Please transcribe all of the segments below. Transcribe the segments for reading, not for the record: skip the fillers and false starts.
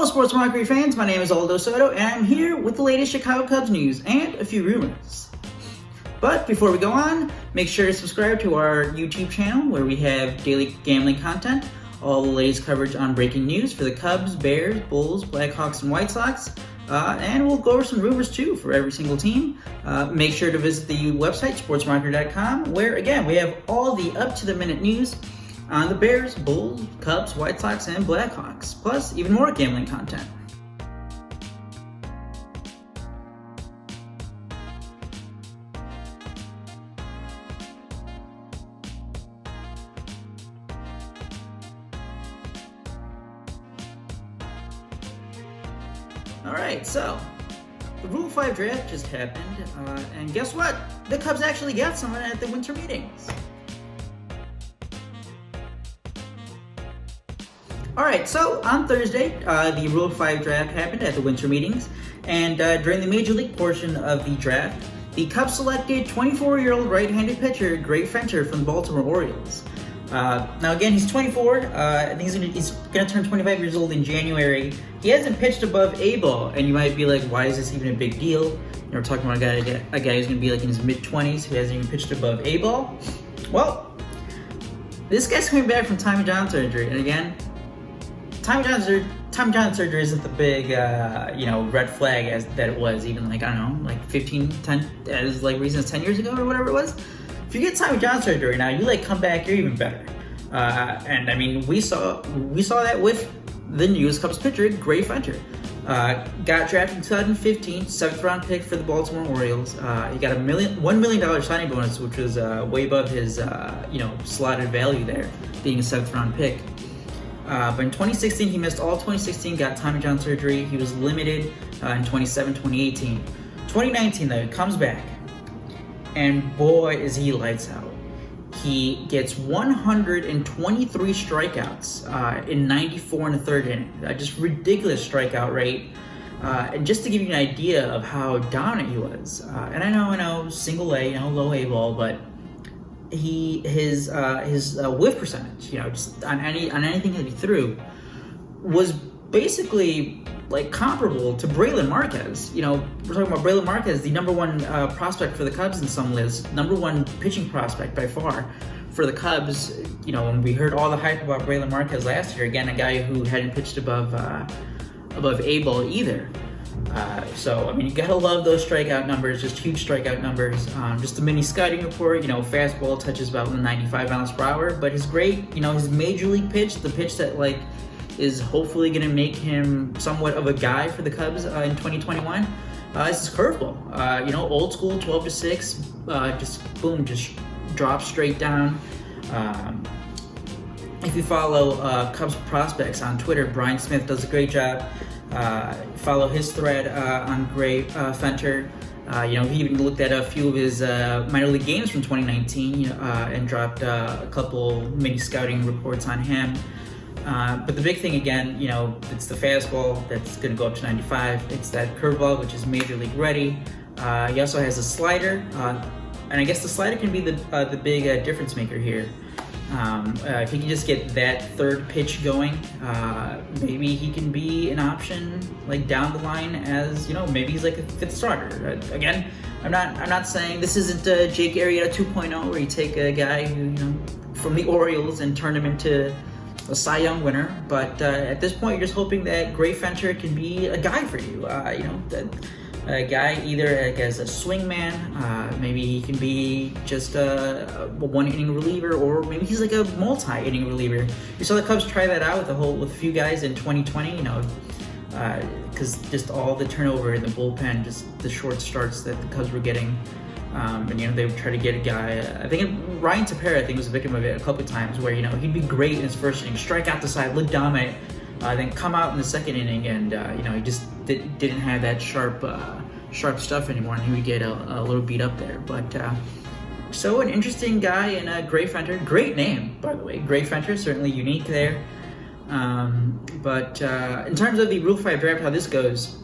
Hello, Sports Mockery fans. My name is Aldo Soto, and I'm here with the latest Chicago Cubs news and a few rumors. But before we go on, make sure to subscribe to our YouTube channel where we have daily gambling content, all the latest coverage on breaking news for the Cubs, Bears, Bulls, Blackhawks, and White Sox. And we'll go over some rumors too for every single team. Make sure to visit the website, sportsmarketer.com, where again, we have all the up-to-the-minute news on the Bears, Bulls, Cubs, White Sox, and Blackhawks, plus even more gambling content. Alright, so the Rule 5 draft just happened, and guess what? The Cubs actually got someone at the winter meetings. Alright, so on Thursday, the Rule 5 draft happened at the winter meetings, and during the Major League portion of the draft, the Cubs selected 24-year-old right-handed pitcher Gray Fenter from the Baltimore Orioles. Now again, he's 24, I think he's gonna turn 25 years old in January. He hasn't pitched above A-ball, and you might be like, why is this even a big deal? We're talking about a guy who's gonna be like in his mid-20s who hasn't even pitched above A-ball. Well, this guy's coming back from Tommy John surgery, and again, Tommy John surgery isn't the big, red flag as that it was even like, I don't know, like 10 recent 10 years ago or whatever it was. If you get Tommy John surgery now, you come back, you're even better. And I mean, we saw that with the newest Cubs pitcher, Gray Fenter. Got drafted in 2015, 7th round pick for the Baltimore Orioles. He got $1 million signing bonus, which was way above his, slotted value there, being a 7th round pick. But in 2016, he missed all of 2016, got Tommy John surgery. He was limited in 2018. 2019, though, he comes back, and boy, is he lights out. He gets 123 strikeouts in 94 and a third inning. Just ridiculous strikeout rate. And just to give you an idea of how dominant he was, and I know, single A, low A ball, but his whiff percentage, just on anything that he threw, was basically comparable to Braylon Marquez. We're talking about Braylon Marquez, the number one prospect for the Cubs in some lists, number one pitching prospect by far for the Cubs. When we heard all the hype about Braylon Marquez last year, again, a guy who hadn't pitched above A-ball either. So, I mean, you gotta love those strikeout numbers, just huge strikeout numbers. Just a mini scouting report, fastball touches about 95 miles per hour, but his his major league pitch, the pitch that is hopefully gonna make him somewhat of a guy for the Cubs in 2021, is his curveball. Old school 12-6, just drops straight down. If you follow Cubs prospects on Twitter, Brian Smith does a great job. Follow his thread on Gray Fenter. He even looked at a few of his minor league games from 2019 and dropped a couple mini scouting reports on him. But the big thing again, it's the fastball that's going to go up to 95. It's that curveball, which is major league ready. He also has a slider, and I guess the slider can be the big difference maker here. If he can just get that third pitch going, maybe he can be an option down the line as maybe he's a fifth starter. Again, I'm not saying this isn't Jake Arrieta 2.0 where you take a guy who from the Orioles and turn him into a Cy Young winner, but at this point you're just hoping that Gray Fenter can be a guy for you. A guy either as a swingman, maybe he can be just a one-inning reliever, or maybe he's a multi-inning reliever. You saw the Cubs try that out with a few guys in 2020, because just all the turnover in the bullpen, just the short starts that the Cubs were getting, and they would try to get a guy. I think Ryan Tepera, was a victim of it a couple of times, where he'd be great in his first inning, strike out the side, look dominant. Then come out in the second inning, and he just didn't have that sharp stuff anymore, and he would get a little beat up there. But so an interesting guy in Gray Fenter, great name by the way, Gray Fenter, certainly unique there. But in terms of the Rule 5 draft, how this goes,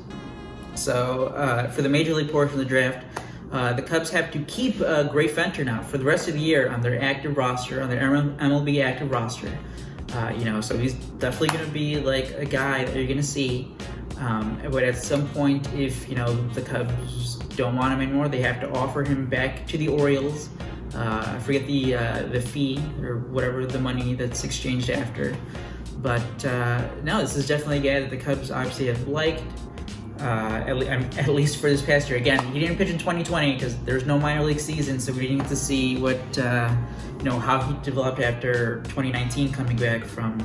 so for the Major League portion of the draft, the Cubs have to keep Gray Fenter now for the rest of the year on their active roster, on their MLB active roster. So he's definitely going to be like a guy that you're going to see. But at some point, if the Cubs don't want him anymore, they have to offer him back to the Orioles. I forget the fee or whatever the money that's exchanged after. But no, this is definitely a guy that the Cubs obviously have liked. At least for this past year. Again, he didn't pitch in 2020 because there's no minor league season, so we didn't get to see what how he developed after 2019, coming back from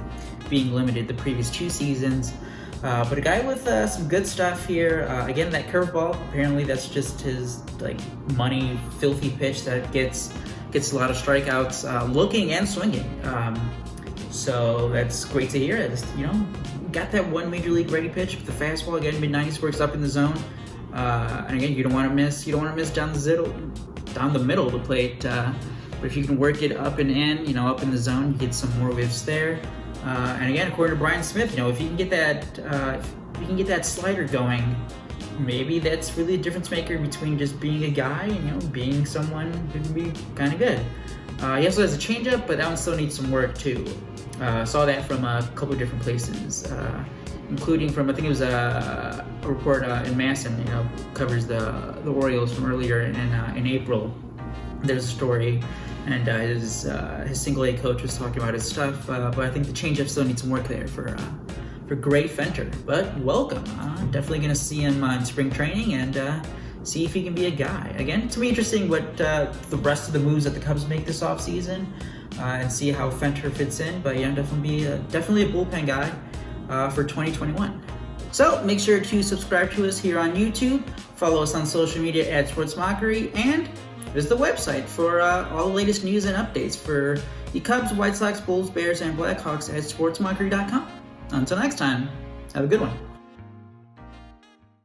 being limited the previous 2 seasons. But a guy with some good stuff here. Again, that curveball, apparently that's just his money filthy pitch that gets a lot of strikeouts, looking and swinging. So that's great to hear. Got that one major league ready pitch with the fastball. Again, mid-90s, works up in the zone. And again, you don't want to miss down the middle of the plate. But if you can work it up and in, up in the zone, you get some more whiffs there. And again, according to Brian Smith, if you can get that slider going, maybe that's really a difference maker between just being a guy and being someone who can be kind of good. He also has a changeup, but that one still needs some work too. Saw that from a couple of different places, including from, I think it was a report in Masson, covers the Orioles from earlier in April. There's a story, and his single A coach was talking about his stuff, but I think the changeup still needs some work there for Gray Fenter. But welcome, definitely going to see him in spring training and see if he can be a guy. Again, it's going to be interesting what the rest of the moves that the Cubs make this offseason, and see how Fenter fits in. But yeah, definitely a bullpen guy for 2021. So make sure to subscribe to us here on YouTube, follow us on social media at Sports Mockery, and visit the website for all the latest news and updates for the Cubs, White Sox, Bulls, Bears, and Blackhawks at sportsmockery.com. Until next time, have a good one.